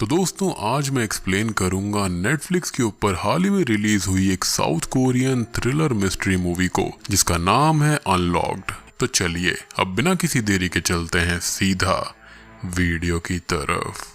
तो दोस्तों आज मैं एक्सप्लेन करूंगा नेटफ्लिक्स के ऊपर हाल ही में रिलीज हुई एक south Korean thriller mystery movie को जिसका नाम है अनलॉक्ड। तो चलिए अब बिना किसी देरी के चलते हैं सीधा वीडियो की तरफ।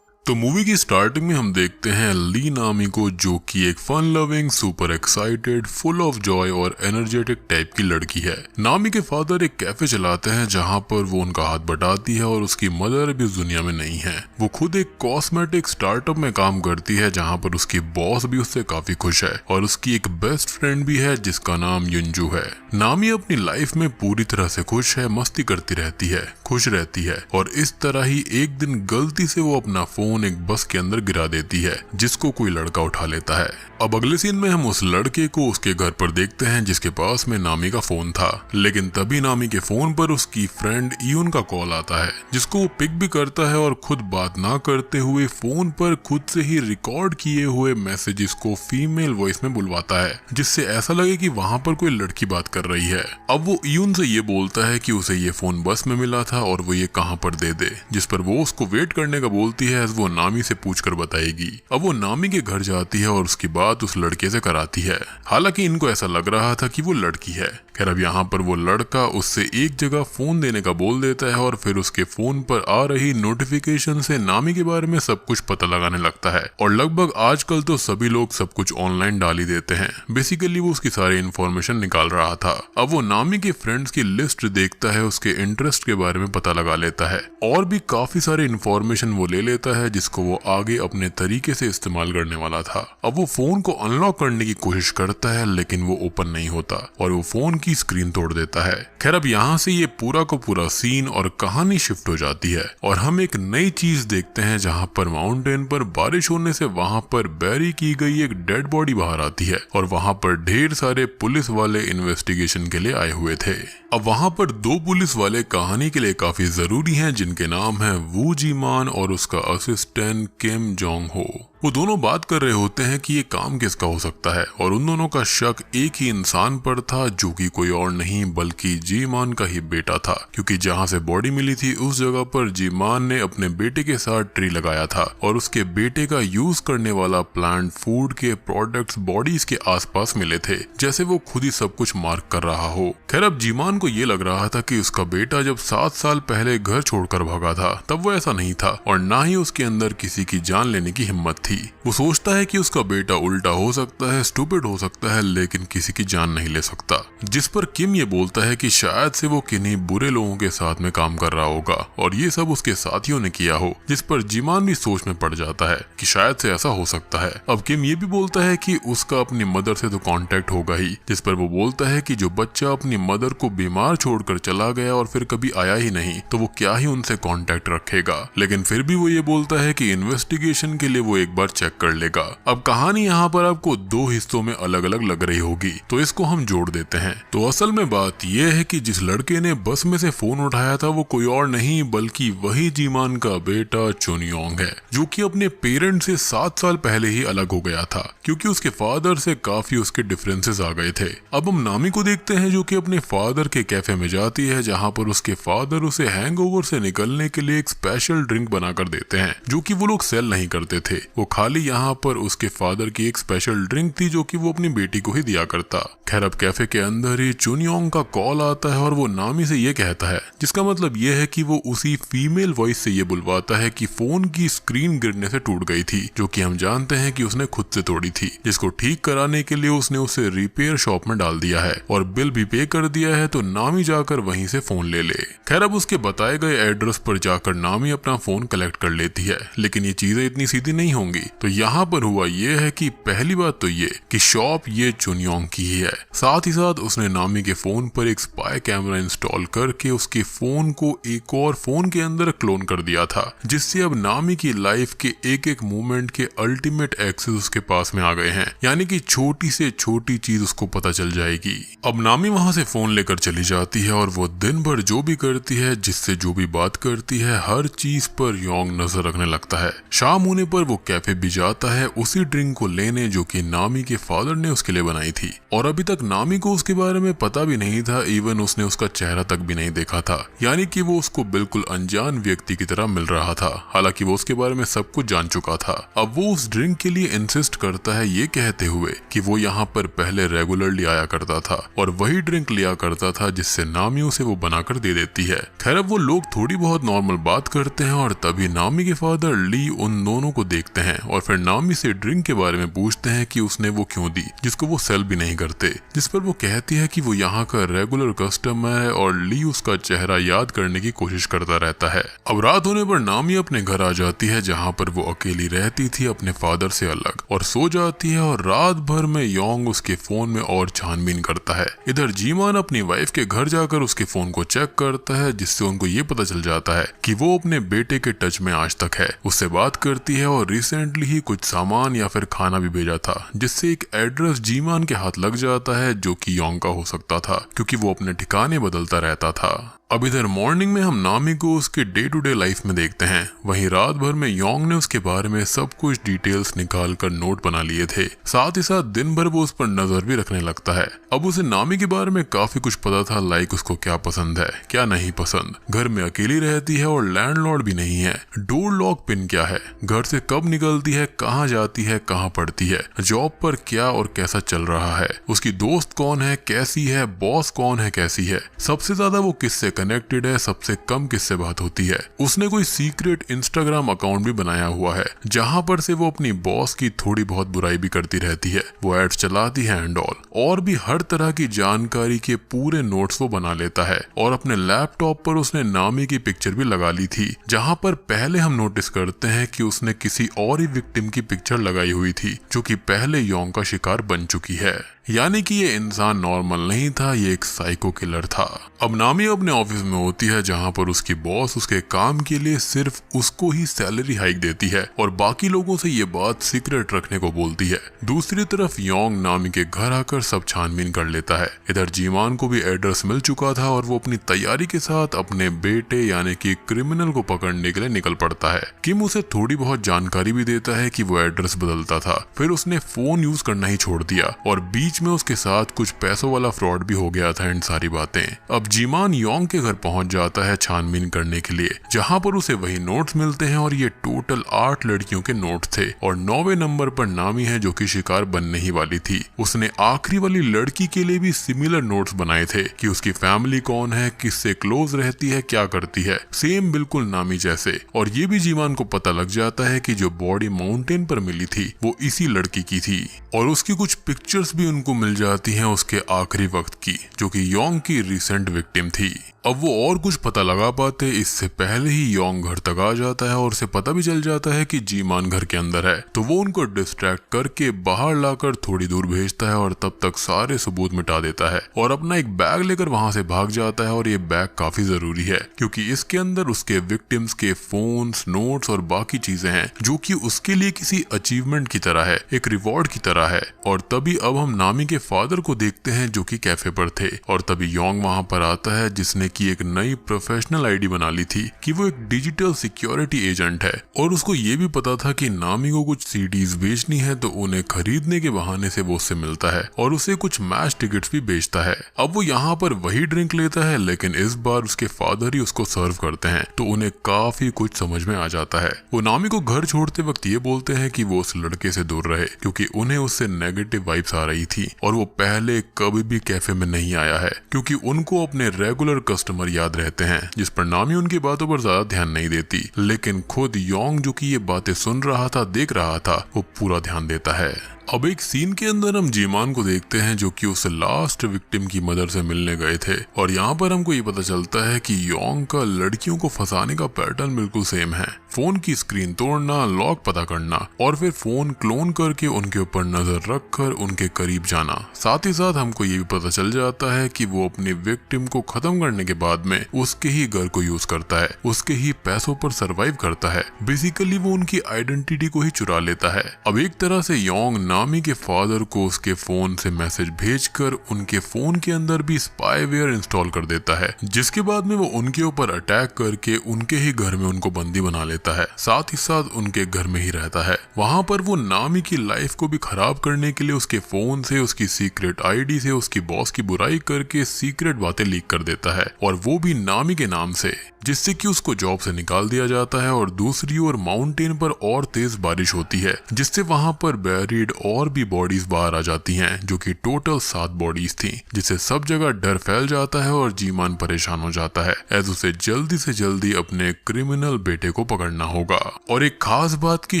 तो मूवी की स्टार्टिंग में हम देखते हैं ली नामी को, जो कि एक fun loving, super excited, full of joy और एनर्जेटिक टाइप की लड़की है। नामी के फादर एक कैफे चलाते हैं जहां पर वो उनका हाथ बटाती है और उसकी मदर भी उस दुनिया में नहीं है। वो खुद एक कॉस्मेटिक स्टार्टअप में काम करती है जहां पर उसकी बॉस भी उससे काफी खुश है और उसकी एक बेस्ट फ्रेंड भी है जिसका नाम युंजू है। नामी अपनी लाइफ में पूरी तरह से खुश है, मस्ती करती रहती है, खुश रहती है और इस तरह ही एक दिन गलती से वो अपना फोन एक बस के अंदर गिरा देती है जिसको कोई लड़का उठा लेता है। अब अगले सीन में हम उस लड़के को उसके घर पर देखते हैं जिसके पास में नामी का फोन था, लेकिन तभी नामी के फोन पर उसकी फ्रेंड ईयुन का कॉल आता है जिसको वो पिक भी करता है और खुद बात ना करते हुए फोन पर खुद से ही रिकॉर्ड किए हुए मैसेजेस को फीमेल वॉइस में बुलवाता है जिससे ऐसा लगे कि वहां पर कोई लड़की बात कर रही है। अब वो ईयुन से ये बोलता है कि उसे ये फोन बस में मिला था और वो ये कहां पर दे दे, जिस पर वो उसको वेट करने का बोलती है, वो नामी से पूछकर बताएगी। अब वो नामी के घर जाती है और उसकी बात उस लड़के से कराती है। हालांकि इनको ऐसा लग रहा था कि वो लड़की है। खैर अब यहाँ पर वो लड़का उससे एक जगह फोन देने का बोल देता है और फिर उसके फोन पर आ रही नोटिफिकेशन से नामी के बारे में सब कुछ पता लगाने लगता है और लगभग आजकल तो सभी लोग सब कुछ ऑनलाइन डाल ही देते हैं। बेसिकली वो उसकी सारी इन्फॉर्मेशन निकाल रहा था। अब वो नामी के फ्रेंड्स की लिस्ट देखता है, उसके इंटरेस्ट के बारे में पता लगा लेता है और भी काफी सारे इन्फॉर्मेशन वो ले लेता है जिसको वो आगे अपने तरीके से इस्तेमाल करने वाला था। अब वो फोन को अनलॉक करने की कोशिश करता है लेकिन वो ओपन नहीं होता और वो फोन की स्क्रीन तोड़ देता है। खैर अब यहाँ से ये पूरा का पूरा सीन और कहानी शिफ्ट हो जाती है और हम एक नई चीज देखते हैं जहाँ पर माउंटेन पर बारिश होने से वहाँ पर बैरी की गई एक डेड बॉडी बाहर आती है और वहाँ पर ढेर सारे पुलिस वाले इन्वेस्टिगेशन के लिए आए हुए थे। अब वहाँ पर दो पुलिस वाले कहानी के लिए काफी जरूरी हैं जिनके नाम है वू जीमान और उसका असिस्टेंट किम जोंग हो। वो दोनों बात कर रहे होते हैं कि ये काम किसका हो सकता है और उन दोनों का शक एक ही इंसान पर था जो कि कोई और नहीं बल्कि जीमान का ही बेटा था, क्योंकि जहाँ से बॉडी मिली थी उस जगह पर जीमान ने अपने बेटे के साथ ट्री लगाया था और उसके बेटे का यूज करने वाला प्लांट फूड के प्रोडक्ट्स बॉडीज के आसपास मिले थे, जैसे वो खुद ही सब कुछ मार्क कर रहा हो। खैर अब जीमान को ये लग रहा था कि उसका बेटा जब 7 साल पहले घर छोड़कर भागा था तब वो ऐसा नहीं था और ना ही उसके अंदर किसी की जान लेने की हिम्मत थी। वो सोचता है कि उसका बेटा उल्टा हो सकता है, स्टूपिड हो सकता है, लेकिन किसी की जान नहीं ले सकता। जिस पर किम ये बोलता है कि शायद से वो किन्हीं बुरे लोगों के साथ में काम कर रहा होगा और ये सब उसके साथियों ने किया हो, जिस पर जीमान भी सोच में पड़ जाता है कि शायद से ऐसा हो सकता है। अब किम ये भी बोलता है कि उसका अपनी मदर से तो कांटेक्ट होगा ही, जिस पर वो बोलता है कि जो बच्चा अपनी मदर को बीमार छोड़कर चला गया और फिर कभी आया ही नहीं तो वो क्या ही उनसे कांटेक्ट रखेगा। लेकिन फिर भी वो ये बोलता है कि इन्वेस्टिगेशन के लिए वो एक बार चेक कर लेगा। अब कहानी यहाँ पर आपको 2 हिस्सों में अलग अलग लग रही होगी तो इसको हम जोड़ देते हैं। तो असल में बात यह है कि जिस लड़के ने बस में से फोन उठाया था वो कोई और नहीं बल्कि वही जीमान का बेटा चुनयोंग है, जो कि अपने पेरेंट से 7 साल पहले ही अलग हो गया था क्योंकि उसके फादर से काफी उसके डिफरेंसेस आ गए थे। अब हम नामी को देखते हैं जो कि अपने फादर के कैफे में जाती है जहाँ पर उसके फादर उसे हैंगओवर से निकलने के लिए एक स्पेशल ड्रिंक बनाकर देते हैं जो कि वो लोग सेल नहीं करते थे। वो खाली यहाँ पर उसके फादर की एक स्पेशल ड्रिंक थी जो कि वो अपनी बेटी को ही दिया करता। खैर अब कैफे के अंदर ही चुनयोंग का कॉल आता है और वो नामी से ये कहता है, जिसका मतलब ये है कि वो उसी फीमेल वॉइस से ये बुलवाता है कि फोन की स्क्रीन गिरने से टूट गई थी, जो कि हम जानते हैं कि उसने खुद से तोड़ी थी, जिसको ठीक कराने के लिए उसने उसे रिपेयर शॉप में डाल दिया है और बिल भी पे कर दिया है तो नामी जाकर वहीं से फोन ले ले। खैर अब उसके बताए गए एड्रेस पर जाकर नामी अपना फोन कलेक्ट कर लेती है, लेकिन ये चीजें इतनी सीधी नहीं होंगी। तो यहाँ पर हुआ ये है कि पहली बात तो ये कि शॉप ये चुनयोंग की ही है, साथ ही साथ उसने नामी के फोन पर एक स्पाई कैमरा इंस्टॉल करके उसके फोन को एक और फोन के अंदर क्लोन कर दिया था, जिससे अब नामी की लाइफ के एक एक मोमेंट के अल्टीमेट एक्सेस उसके पास में आ गए हैं, यानी कि छोटी से छोटी चीज उसको पता चल जाएगी। अब नामी वहां से फोन लेकर चली जाती है और वो दिन भर जो भी करती है, जिससे जो भी बात करती है, हर चीज पर योंग नजर रखने लगता है। शाम होने पर वो कैफे कैफे भी जाता है उसी ड्रिंक को लेने जो कि नामी के फादर ने उसके लिए बनाई थी। और अभी तक नामी को उसके बारे में पता भी नहीं था, इवन उसने उसका चेहरा तक भी नहीं देखा था, यानी कि वो उसको बिल्कुल अनजान व्यक्ति की तरह मिल रहा था। हालांकि वो उसके बारे में सब कुछ जान चुका था। अब वो उस ड्रिंक के लिए इंसिस्ट करता है, ये कहते हुए कि वो यहाँ पर पहले रेगुलरली आया करता था और वही ड्रिंक लिया करता था जिससे नामी उसे वो बनाकर दे देती है। खैर अब वो लोग थोड़ी बहुत नॉर्मल बात करते हैं और तभी नामी के फादर ली उन दोनों को देखते हैं और फिर नामी से ड्रिंक के बारे में पूछते हैं कि उसने वो क्यों दी, जिसको वो सेल भी नहीं करते। जिस पर वो कहती है कि वो यहाँ का रेगुलर कस्टमर है और ली उसका चेहरा याद करने की कोशिश करता रहता है। अब रात होने पर नामी अपने घर आ जाती है जहाँ पर वो अकेली रहती थी अपने फादर से अलग, और सो जाती है। और रात भर में योंग उसके फोन में और छानबीन करता है। इधर जीमान अपनी वाइफ के घर जाकर उसके फोन को चेक करता है, जिससे उनको ये पता चल जाता है कि वो अपने बेटे के टच में आज तक है। उससे बात करती है और रिसेंटली ही कुछ सामान या फिर खाना भी भेजा था, जिससे एक एड्रेस जीमान के हाथ लग जाता है जो कि योंग का हो सकता था, क्योंकि वो अपने ठिकाने बदलता रहता था। अब इधर मॉर्निंग में हम नामी को उसके डे टू डे लाइफ में देखते हैं। वहीं रात भर में योंग ने उसके बारे में सब कुछ डिटेल्स निकाल कर नोट बना लिए थे। साथ ही साथ दिन भर वो उस पर नजर भी रखने लगता है। अब उसे नामी के बारे में काफी कुछ पता था, लाइक उसको क्या पसंद है क्या नहीं पसंद, घर में अकेली रहती है और लैंडलॉर्ड भी नहीं है, डोर लॉक पिन क्या है, घर से कब निकलती है, कहाँ जाती है, कहाँ पढ़ती है, जॉब पर क्या और कैसा चल रहा है, उसकी दोस्त कौन है कैसी है, बॉस कौन है कैसी है, सबसे ज्यादा वो किससे कनेक्टेड है, सबसे कम किससे बात होती है। उसने कोई सीक्रेट इंस्टाग्राम अकाउंट भी बनाया हुआ है जहां पर से वो अपनी बॉस की थोड़ी बहुत बुराई भी करती रहती है, वो एड्स चलाती है एंड ऑल। और भी हर तरह की जानकारी के पूरे नोट्स वो बना लेता है। और अपने लैपटॉप पर उसने नामी की पिक्चर भी लगा ली थी, जहां पर पहले हम नोटिस करते हैं कि उसने किसी और ही विक्टिम की पिक्चर लगाई हुई थी जो कि पहले योंग का शिकार बन चुकी है। यानी कि ये इंसान नॉर्मल नहीं था, ये एक साइको किलर था। अब नामी अपने ऑफिस में होती है जहां पर उसकी बॉस उसके काम के लिए सिर्फ उसको ही सैलरी हाइक देती है और बाकी लोगों से ये बात सीक्रेट रखने को बोलती है। दूसरी तरफ योंग नामी के घर आकर सब छानबीन कर लेता है। इधर जीमान को भी एड्रेस मिल चुका था और वो अपनी तैयारी के साथ अपने बेटे यानी कि क्रिमिनल को पकड़ने के लिए निकल पड़ता है। किम उसे थोड़ी बहुत जानकारी भी देता है कि वो एड्रेस बदलता था, फिर उसने फोन यूज करना ही छोड़ दिया और बीच में उसके साथ कुछ पैसों वाला फ्रॉड भी हो गया था। इन सारी बातें अब जीमान योंग के घर पहुंच जाता है छानबीन करने के लिए, जहां पर उसे वही नोट्स मिलते हैं और ये टोटल 8 लड़कियों के नोट थे और 9वें नंबर पर नामी है जो कि शिकार बनने ही वाली थी। उसने आखिरी वाली लड़की के लिए भी सिमिलर नोट्स बनाए थे कि उसकी फैमिली कौन है, किससे क्लोज रहती है, क्या करती है, सेम बिल्कुल नामी जैसे। और ये भी जीमान को पता लग जाता है कि जो बॉडी माउंटेन पर मिली थी वो इसी लड़की की थी और उसकी कुछ पिक्चर्स भी उनको मिल जाती हैं उसके आखिरी वक्त की, जो कि योंग की रिसेंट विक्टिम थी। अब वो और कुछ पता लगा पाते इससे पहले ही योंग घर तक आ जाता है और उसे पता भी चल जाता है कि जीमान घर के अंदर है, तो वो उनको डिस्ट्रैक्ट करके बाहर लाकर थोड़ी दूर भेजता है और तब तक सारे सबूत मिटा देता है और अपना एक बैग लेकर वहां से भाग जाता है। और ये बैग काफी जरूरी है क्योंकि इसके अंदर उसके विक्टिम्स के फोन्स, नोट्स और बाकी चीजें हैं जो कि उसके लिए किसी अचीवमेंट की तरह है, एक रिवॉर्ड की तरह है। और तभी अब हम नामी के फादर को देखते हैं जो कि कैफे पर थे और तभी योंग वहां पर आता है जिसने की एक नई प्रोफेशनल आईडी बना ली थी कि वो एक डिजिटल सिक्योरिटी एजेंट है और उसको ये भी पता था कि नामी को कुछ सीडीज बेचनी है, तो उन्हें खरीदने के बहाने से वो उससे मिलता है और उसे कुछ मैच टिकट्स भी बेचता है। अब वो यहाँ पर वही ड्रिंक लेता है लेकिन इस बार उसके फादर ही उसको सर्व करते हैं, तो उन्हें काफी कुछ समझ में आ जाता है। वो नामी को घर छोड़ते वक्त ये बोलते हैं कि वो उस लड़के से दूर रहे क्योंकि उन्हें उससे नेगेटिव वाइब्स आ रही थी और वो पहले कभी भी कैफे में नहीं आया है क्योंकि उनको अपने रेगुलर कस्टमर याद रहते हैं, जिस पर नामी उनकी बातों पर ज्यादा ध्यान नहीं देती। लेकिन खुद योंग जो कि ये बातें सुन रहा था, देख रहा था, वो पूरा ध्यान देता है। अब एक सीन के अंदर हम जीमान को देखते हैं जो कि उस लास्ट विक्टिम की मदर से मिलने गए थे और यहाँ पर हमको ये पता चलता है कि योंग का लड़कियों को फंसाने का पैटर्न बिल्कुल सेम है। फोन की स्क्रीन तोड़ना, लॉक पता करना और फिर फोन क्लोन करके उनके ऊपर नजर रखकर उनके करीब जाना। साथ ही साथ हमको ये भी पता चल जाता है कि वो अपनी विक्टिम को खत्म करने के बाद में उसके ही घर को यूज करता है, उसके ही पैसों पर सर्वाइव करता है। बेसिकली वो उनकी आइडेंटिटी को ही चुरा लेता है। अब एक तरह से योंग नामी के फादर को उसके फोन से मैसेज भेजकर उनके फोन के अंदर भी स्पाईवेयर इंस्टॉल कर देता है, जिसके बाद में वो उनके ऊपर अटैक करके उनके ही घर में उनको बंदी बना लेता है, साथ ही साथ उनके घर में ही रहता है। वहां पर वो नामी की लाइफ को भी खराब करने के लिए उसके फोन से, उसकी सीक्रेट आईडी से उसकी बॉस की बुराई करके सीक्रेट बातें लीक कर देता है, और वो भी नामी के नाम से, जिससे कि उसको जॉब से निकाल दिया जाता है। और दूसरी ओर माउंटेन पर और तेज बारिश होती है, जिससे वहां पर बैरिड और भी बॉडीज बाहर आ जाती हैं, जो कि टोटल 7 बॉडीज थी, जिससे सब जगह डर फैल जाता है और जीमान परेशान हो जाता है, एज उसे जल्दी से जल्दी अपने क्रिमिनल बेटे को पकड़ना होगा। और एक खास बात की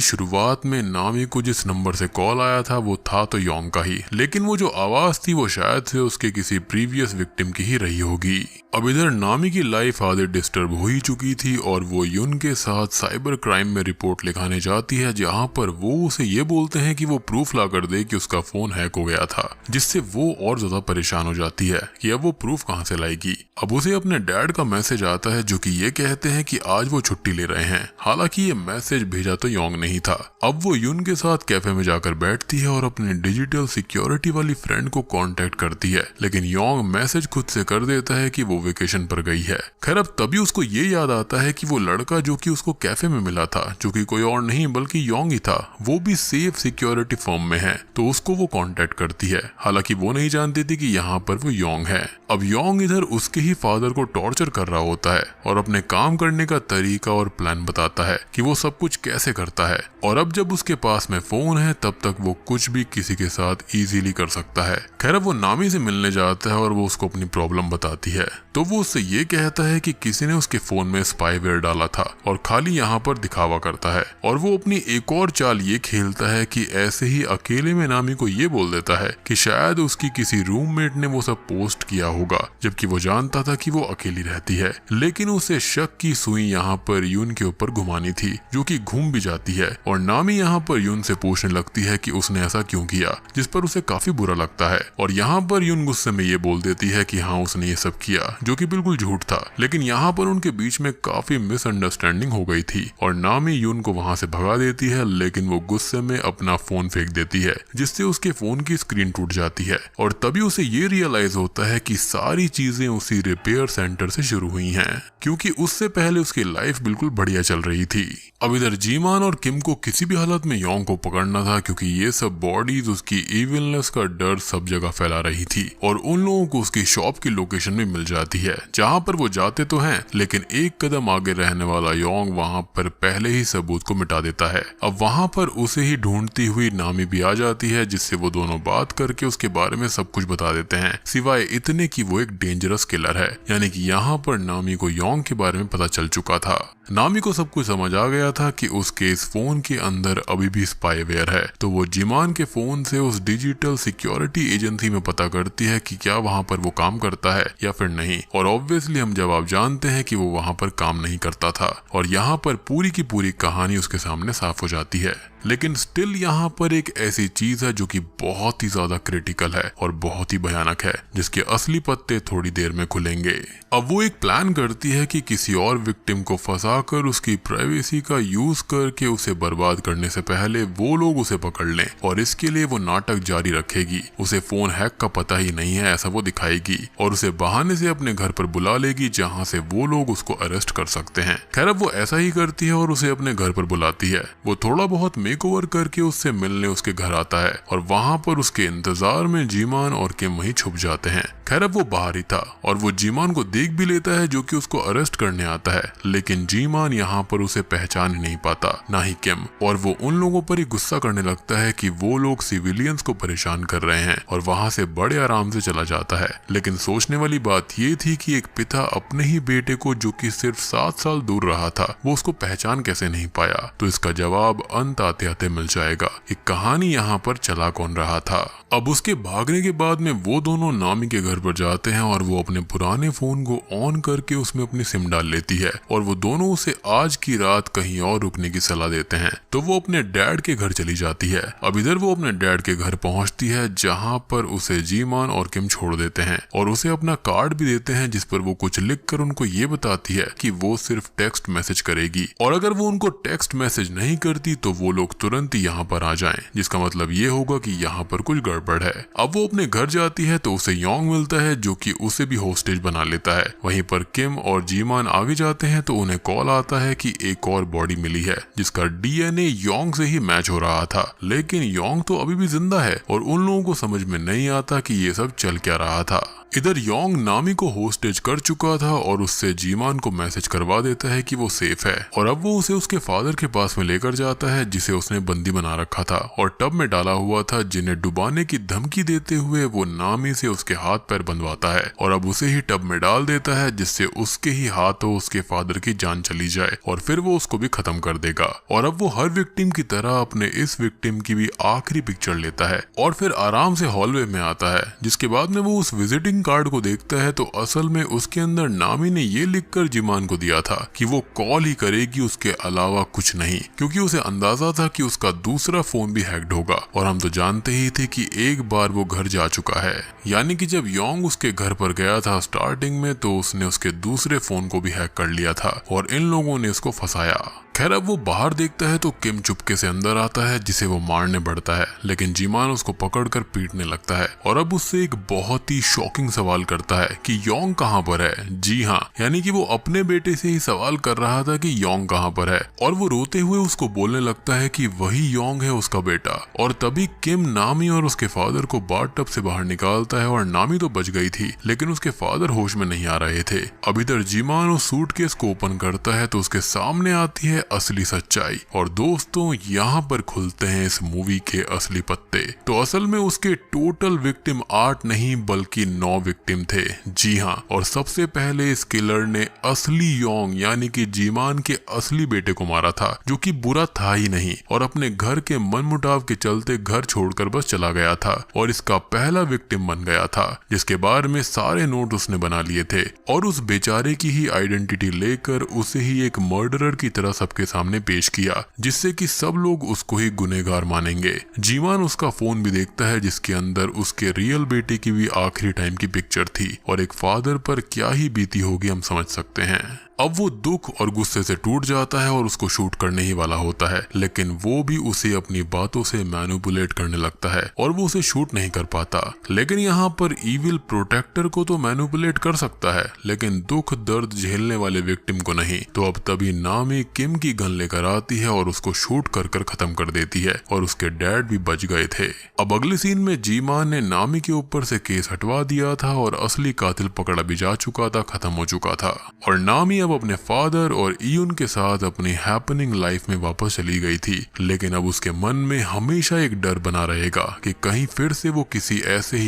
शुरुआत में नामी को जिस नंबर से कॉल आया था वो था तो योंग का ही, लेकिन वो जो आवाज थी वो शायद से उसके किसी प्रीवियस विक्टिम की ही रही होगी। अब इधर नामी की लाइफ आधे डिस्टर्ब हो ही चुकी थी और वो युन के साथ साइबर क्राइम में रिपोर्ट लिखाने जाती है, जहां पर वो उसे ये बोलते हैं कि वो प्रूफ ला कर दे कि उसका फोन हैक हो गया था, जिससे वो और ज्यादा परेशान हो जाती है कि अब वो प्रूफ कहां से लाएगी। अब उसे अपने डैड का मैसेज आता है, जो कि ये कहते हैं कि आज वो छुट्टी ले रहे हैं। हालांकि ये मैसेज भेजा तो योंग नहीं था। अब वो युन के साथ कैफे में जाकर बैठती है और अपने डिजिटल सिक्योरिटी वाली फ्रेंड को कांटेक्ट करती है, लेकिन योंग मैसेज खुद से कर देता है कि वो वेकेशन पर गई है। खैर अब तभी उसको ये याद आता है कि वो लड़का जो कि उसको कैफे में मिला था, जो कि कोई और नहीं बल्कि योंग ही था, वो भी सेफ सिक्योरिटी फर्म में है, तो उसको वो कांटेक्ट करती है। हालांकि वो नहीं जानती थी कि यहाँ पर वो योंग है। अब योंग इधर उसके ही फादर को टॉर्चर कर रहा होता है और अपने काम करने का तरीका और प्लान बताता है कि वो सब कुछ कैसे करता है। और अब जब उसके पास में फोन है तब तक वो कुछ भी किसी के साथ इजीली कर सकता है। खैर अब वो नामी से मिलने जाता है और वो उसको अपनी प्रॉब्लम बताती है, तो वो उससे ये कहता है कि किसी ने उसके फोन में स्पाईवेयर डाला था और खाली यहाँ पर दिखावा करता है। और वो अपनी एक और चाल ये खेलता है कि ऐसे ही अकेले में नामी को ये बोल देता है कि शायद उसकी किसी रूममेट ने वो सब पोस्ट किया होगा, जबकि वो जानता था कि वो अकेली रहती है। लेकिन उसे शक की सुई यहाँ पर यून के ऊपर घुमानी थी, जो कि घूम भी जाती है। और नामी यहाँ पर यून से पूछने लगती है कि उसने ऐसा क्यों किया, जिस पर उसे काफी बुरा लगता है। और यहाँ पर यून गुस्से में ये बोल देती है कि हाँ उसने ये सब किया, जो कि बिल्कुल झूठ था। लेकिन यहाँ पर उनके बीच में काफी मिसअंडरस्टैंडिंग हो गई थी और नामी यून को वहां से भगा देती है, लेकिन वो गुस्से में अपना फोन फेंक देती है, जिससे उसके फोन की स्क्रीन टूट जाती है। और तभी उसे ये रियलाइज होता है कि सारी चीजें उसी रिपेयर सेंटर से शुरू हुई हैं, क्योंकि उससे पहले उसकी लाइफ बिल्कुल बढ़िया चल रही थी। अब इधर जीमान और किम को किसी भी हालत में योंग को पकड़ना था, क्योंकि ये सब बॉडीज उसकी इविलनेस का डर सब जगह फैला रही थी। और उन लोगों को उसकी शॉप की लोकेशन भी मिल जाती है, जहां पर वो जाते तो हैं, लेकिन एक कदम आगे रहने वाला योंग वहां पर पहले ही सबूत को मिटा देता है। अब वहां पर उसे ही ढूंढती हुई नामी भी आ जाती है, जिससे वो दोनों बात करके उसके बारे में सब कुछ बता देते हैं, सिवाय इतने कि वो एक डेंजरस किलर है। यानी कि यहाँ पर नामी को योंग के बारे में पता चल चुका था। नामी को सब कुछ समझ आ गया था कि उसके इस फोन के अंदर अभी भी स्पाईवेयर है, तो वो जिमान के फोन से उस डिजिटल सिक्योरिटी एजेंसी में पता करती है कि क्या वहां पर वो काम करता है या फिर नहीं। और ऑब्वियसली हम जवाब जानते हैं कि वो वहां पर काम नहीं करता था, और यहाँ पर पूरी की पूरी कहानी उसके सामने साफ हो जाती है। लेकिन स्टिल यहाँ पर एक ऐसी चीज है जो कि बहुत ही ज्यादा क्रिटिकल है और बहुत ही भयानक है, जिसके असली पत्ते थोड़ी देर में खुलेंगे। अब वो एक प्लान करती है कि किसी और विक्टिम को फंसाकर उसकी प्राइवेसी का यूज करके उसे बर्बाद करने से पहले वो लोग उसे पकड़ लें, और इसके लिए वो नाटक जारी रखेगी। उसे फोन हैक का पता ही नहीं है ऐसा वो दिखाएगी, और उसे बहाने से अपने घर पर बुला लेगी, जहाँ से वो लोग उसको अरेस्ट कर सकते हैं। खैर अब वो ऐसा ही करती है और उसे अपने घर पर बुलाती है। वो थोड़ा बहुत मेकओवर करके उससे मिलने उसके घर आता है, और वहां पर उसके इंतजार में जीमान और किम वहीं छुप जाते हैं। खैर अब वो बाहर ही था और वो जीमान को देख भी लेता है, जो कि उसको अरेस्ट करने आता है। लेकिन जीमान यहाँ पर उसे पहचान ही नहीं पाता, ना ही किम, और वो उन लोगों पर ही गुस्सा करने लगता है कि वो लोग सिविलियंस को परेशान कर रहे हैं, और वहां से बड़े आराम से चला जाता है। लेकिन सोचने वाली बात ये थी कि एक पिता अपने ही बेटे को, जो कि सिर्फ 7 साल दूर रहा था, वो उसको पहचान कैसे नहीं पाया। तो इसका जवाब अंत आते आते मिल जाएगा कि कहानी यहाँ पर चला कौन रहा था। अब उसके भागने के बाद में वो दोनों नामी के घर पर जाते हैं और वो अपने पुराने फोन को ऑन करके उसमें अपनी सिम डाल लेती है, और वो दोनों उसे आज की रात कहीं और रुकने की सलाह देते हैं, तो वो अपने डैड के घर चली जाती है। अब इधर वो अपने डैड के घर पहुंचती है, जहां पर उसे जीमान और किम छोड़ देते हैं और उसे अपना कार्ड भी देते हैं, जिस पर वो कुछ लिखकर उनको ये बताती है कि वो सिर्फ टेक्स्ट मैसेज करेगी और अगर वो उनको टेक्स्ट मैसेज नहीं करती तो वो लोग तुरंत ही यहाँ पर आ जाएं, जिसका मतलब ये होगा कि यहाँ पर कुछ गड़बड़ है। अब वो अपने घर जाती है तो उसे योंग मिलता है, जो कि उसे भी होस्टेज बना लेता है। वहीं पर किम और जीमान आगे जाते हैं तो उन्हें कॉल आता है कि एक और बॉडी मिली है, जिसका डीएनए योंग से ही मैच हो रहा था, लेकिन योंग तो अभी भी जिंदा है और उन लोगों को समझ में नहीं आता कि ये सब चल क्या रहा था। इधर योंग नामी को होस्टेज कर चुका था और उससे जीमान को मैसेज करवा देता है कि वो सेफ है और अब वो उसे उसके फादर के पास में लेकर जाता है, जिसे उसने बंदी बना रखा था और टब में डाला हुआ था, जिन्हें डुबाने की धमकी देते हुए वो नामी से उसके हाथ पैर बंधवाता है और अब उसे ही टब में डाल देता है, जिससे उसके ही हाथों उसके फादर की जान चली जाए और फिर वो उसको भी खत्म कर देगा। और अब वो हर विक्टिम की तरह अपने इस विक्टिम की भी आखिरी पिक्चर लेता है और फिर आराम से हॉलवे में आता है, जिसके बाद में वो उस विजिटिंग कार्ड को देखता है तो असल में उसके अंदर नामी ने ये लिखकर जीमान को दिया था कि वो कॉल ही करेगी, उसके अलावा कुछ नहीं, क्योंकि उसे अंदाजा था कि उसका दूसरा फोन भी हैक्ड होगा और हम तो जानते ही थे कि एक बार वो घर जा चुका है। यानी कि जब योंग उसके घर पर गया था स्टार्टिंग में तो उसने उसके दूसरे फोन को भी हैक कर लिया था और इन लोगों ने उसको फंसाया। खैर अब वो बाहर देखता है तो किम चुपके से अंदर आता है, जिसे वो मारने बढ़ता है, लेकिन जीमान उसको पकड़कर पीटने लगता है और अब उससे एक बहुत ही शॉकिंग सवाल करता है कि योंग कहाँ पर है। जी हाँ, यानी कि वो अपने बेटे से ही सवाल कर रहा था कि योंग कहाँ पर है और वो रोते हुए उसको बोलने लगता है कि वही योंग है उसका बेटा। और तभी किम नामी और उसके फादर को बाथटब से बाहर निकालता है और नामी तो बच गई थी, लेकिन उसके फादर होश में नहीं आ रहे थे। अब इधर जीमान उस सूटकेस को ओपन करता है तो उसके सामने आती है असली सच्चाई और दोस्तों यहाँ पर खुलते हैं इस मूवी के असली पत्ते। तो असल में उसके टोटल विक्टिम 8 नहीं बल्कि 9 विक्टिम थे। जी हाँ, और सबसे पहले इस किलर ने असली योंग यानी कि जीमान के असली बेटे को मारा था, जो कि बुरा था ही नहीं और अपने घर के मनमुटाव के चलते घर छोड़कर बस चला गया था और इसका पहला विक्टिम बन गया था, जिसके बारे में सारे नोट उसने बना लिए थे और उस बेचारे की ही आइडेंटिटी लेकर उसे ही एक मर्डरर की तरह सबके सामने पेश किया, जिससे कि सब लोग उसको ही गुनहगार मानेंगे। जीमान उसका फोन भी देखता है, जिसके अंदर उसके रियल बेटे की भी आखिरी टाइम की पिक्चर थी और एक फादर पर क्या ही बीती होगी हम समझ सकते हैं। अब वो दुख और गुस्से से टूट जाता है और उसको शूट करने ही वाला होता है, लेकिन वो भी उसे अपनी बातों से मैनिपुलेट करने लगता है और वो उसे शूट नहीं कर पाता। लेकिन यहाँ पर इविल प्रोटेक्टर को तो मैनिपुलेट कर सकता है, लेकिन दुख दर्द झेलने वाले विक्टिम को नहीं। तो अब तभी नामी किम की गन लेकर आती है और उसको शूट कर कर खत्म कर देती है और उसके डैड भी बच गए थे। अब अगले सीन में जीमान ने नामी के ऊपर से केस हटवा दिया था और असली कातिल पकड़ा भी जा चुका था, खत्म हो चुका था और नामी अब अपने फादर और ईयुन के साथ अपनी हैपनिंग लाइफ में वापस चली गई थी। लेकिन अब उसके मन में हमेशा एक डर बना रहेगा कि कहीं फिर से वो किसी ऐसे ही